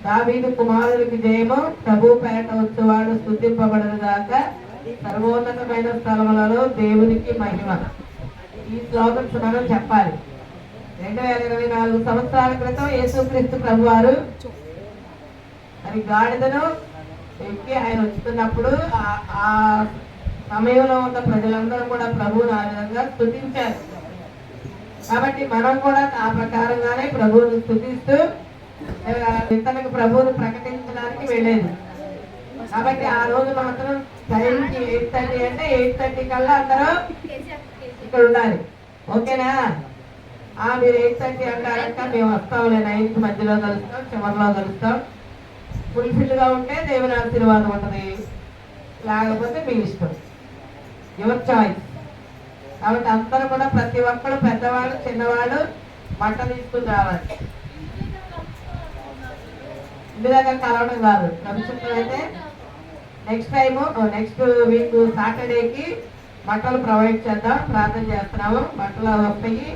దావీదు కుమారుడికి జయము, ప్రభు పేట ఉత్సవాలు స్తుతింపబడను గాక, సర్వోన్నతమైన స్థలములలో దేవునికి మహిమ. ఈ శ్లోకన్స్ మనం చెప్పాలి. 2024 సంవత్సరాల క్రితం యేసుక్రీస్తు ప్రభు వారు మరి గాడిదను ఎక్కి ఆయన వచ్చుతున్నప్పుడు ఆ సమయంలో ఉన్న ప్రజలందరూ కూడా ప్రభువుని ఆ విధంగా స్తుతించారు. కాబట్టి మనం కూడా ఆ ప్రకారంగానే ప్రభువుని స్తుతిస్తూ ఇతనికి ప్రభువుని ప్రకటించడానికి వెళ్ళేది. కాబట్టి ఆ రోజు మాత్రం టైంకి 8:30 అంటే 8:30 కల్లా అందరూ ఇక్కడ ఉండాలి. ఓకేనా? మీరు 8:30 అంటారంట, మేము వస్తాంలే, 9కి మధ్యలో కలుస్తాం, చివరిలో కలుస్తాం. ఫుల్ఫిల్గా ఉంటే దేవుని ఆశీర్వాదం ఉంటుంది, లేకపోతే మీ ఇష్టం, యువర్ చాయిస్. కాబట్టి అందరూ కూడా ప్రతి ఒక్కరు, పెద్దవాళ్ళు చిన్నవాళ్ళు బట్ట తీసుకుని రావాలి. ఇంటి దగ్గర కలవడం కాదు. భవిష్యత్తులో అయితే నెక్స్ట్ వీక్ సాటర్డేకి బట్టలు ప్రొవైడ్ చేద్దాం, ప్రార్థన చేస్తున్నాము. బట్టలు వస్తాయి.